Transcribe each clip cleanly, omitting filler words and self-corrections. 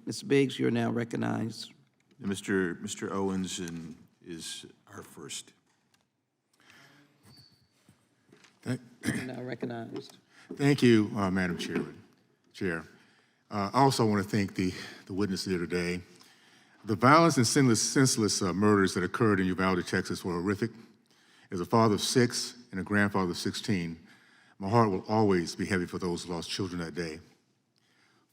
Mr. Biggs, you're now recognized. And Mr. Owens is our first. You're now recognized. Thank you, Madam Chair. I also want to thank the witnesses here today. The violence and senseless murders that occurred in Uvalde, Texas were horrific. As a father of 6 and a grandfather of 16, my heart will always be heavy for those who lost children that day.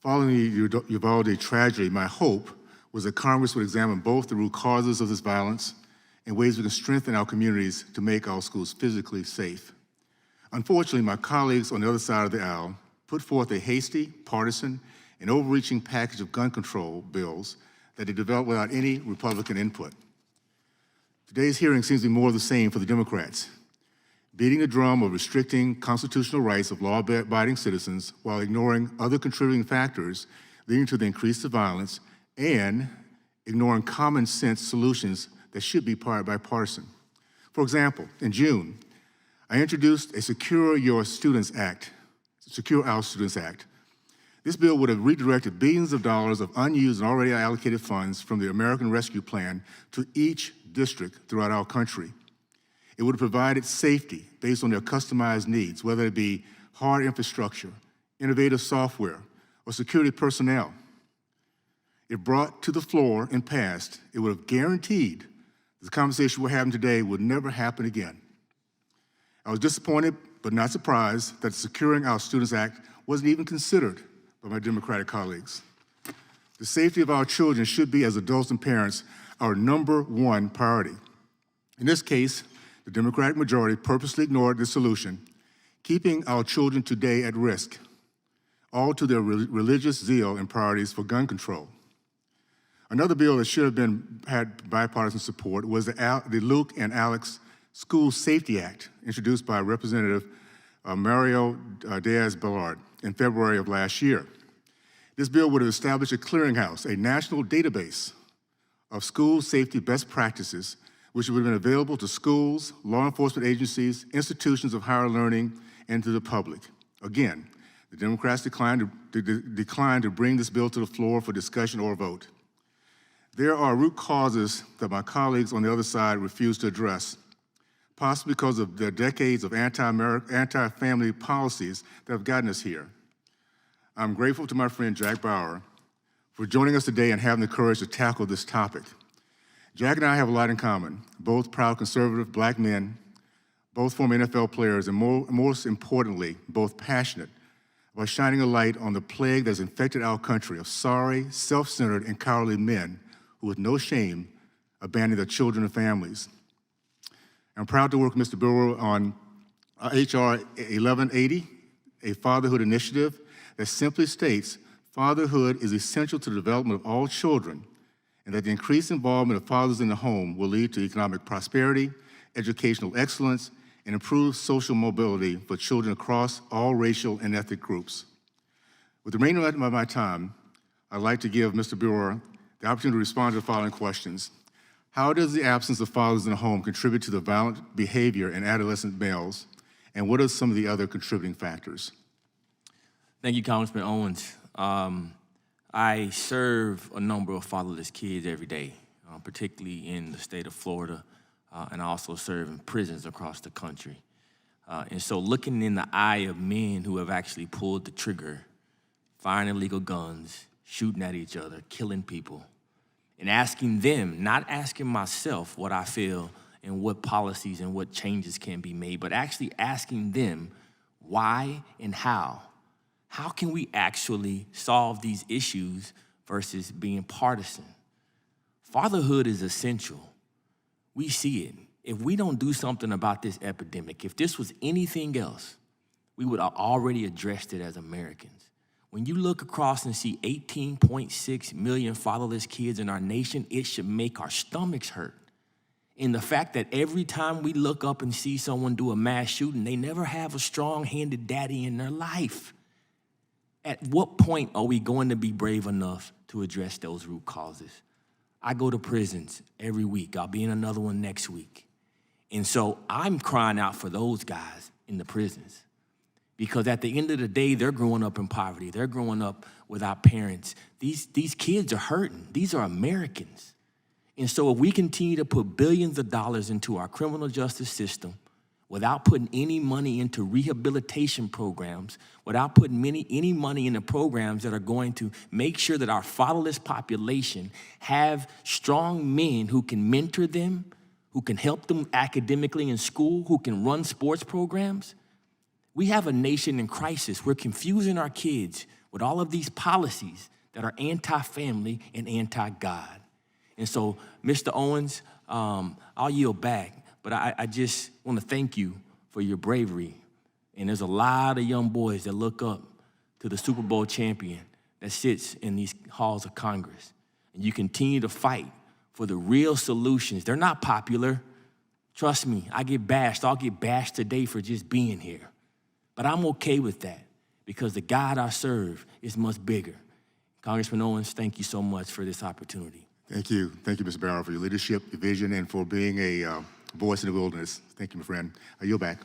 Following the Uvalde tragedy, my hope was that Congress would examine both the root causes of this violence and ways we can strengthen our communities to make our schools physically safe. Unfortunately, my colleagues on the other side of the aisle put forth a hasty, partisan, and overreaching package of gun control bills that they developed without any Republican input. Today's hearing seems to be more of the same for the Democrats, beating the drum of restricting constitutional rights of law-abiding citizens while ignoring other contributing factors leading to the increase of violence and ignoring common sense solutions that should be bipartisan. For example, in June, I introduced a Secure Our Students Act. This bill would have redirected billions of dollars of unused and already allocated funds from the American Rescue Plan to each district throughout our country. It would have provided safety based on their customized needs, whether it be hard infrastructure, innovative software, or security personnel. If brought to the floor and passed, it would have guaranteed the conversation we're having today would never happen again. I was disappointed, but not surprised, that the Securing Our Students Act wasn't even considered by my Democratic colleagues. The safety of our children should be, as adults and parents, our #1 priority. In this case, the Democratic majority purposely ignored the solution, keeping our children today at risk, all to their religious zeal and priorities for gun control. Another bill that should have had bipartisan support was the Luke and Alex School Safety Act, introduced by Representative Mario Diaz-Balart in February of last year. This bill would have established a clearinghouse, a national database of school safety best practices, which would have been available to schools, law enforcement agencies, institutions of higher learning, and to the public. Again, the Democrats declined to bring this bill to the floor for discussion or vote. There are root causes that my colleagues on the other side refuse to address, possibly because of the decades of anti-family policies that have gotten us here. I'm grateful to my friend Jack Bauer for joining us today and having the courage to tackle this topic. Jack and I have a lot in common, both proud conservative Black men, both former NFL players, and most importantly, both passionate about shining a light on the plague that's infected our country of sorry, self-centered, and cowardly men who with no shame abandon their children and families. I'm proud to work with Mr. Brewer on H.R. 1180, a fatherhood initiative that simply states fatherhood is essential to the development of all children, and that the increased involvement of fathers in the home will lead to economic prosperity, educational excellence, and improved social mobility for children across all racial and ethnic groups. With the remainder of my time, I'd like to give Mr. Brewer the opportunity to respond to the following questions. How does the absence of fathers in the home contribute to the violent behavior in adolescent males, and what are some of the other contributing factors? Thank you, Congressman Owens. I serve a number of fatherless kids every day, particularly in the state of Florida, and I also serve in prisons across the country. And so looking in the eye of men who have actually pulled the trigger, firing illegal guns, shooting at each other, killing people, and asking them, not asking myself what I feel and what policies and what changes can be made, but actually asking them why and how. How can we actually solve these issues versus being partisan? Fatherhood is essential. We see it. If we don't do something about this epidemic, if this was anything else, we would have already addressed it as Americans. When you look across and see 18.6 million fatherless kids in our nation, it should make our stomachs hurt. And the fact that every time we look up and see someone do a mass shooting, they never have a strong-handed daddy in their life. At what point are we going to be brave enough to address those root causes? I go to prisons every week. I'll be in another one next week. And so I'm crying out for those guys in the prisons, Because at the end of the day, they're growing up in poverty. They're growing up without parents. These kids are hurting. These are Americans. And so if we continue to put billions of dollars into our criminal justice system without putting any money into rehabilitation programs, without putting any money into programs that are going to make sure that our fatherless population have strong men who can mentor them, who can help them academically in school, who can run sports programs, we have a nation in crisis. We're confusing our kids with all of these policies that are anti-family and anti-God. And so, Mr. Owens, I'll yield back, but I just want to thank you for your bravery. And there's a lot of young boys that look up to the Super Bowl champion that sits in these halls of Congress. And you continue to fight for the real solutions. They're not popular. Trust me, I get bashed. I'll get bashed today for just being here. But I'm okay with that because the God I serve is much bigger. Congressman Owens, thank you so much for this opportunity. Thank you, Mr. Barrow, for your leadership, your vision, and for being a voice in the wilderness. Thank you, my friend. I yield back.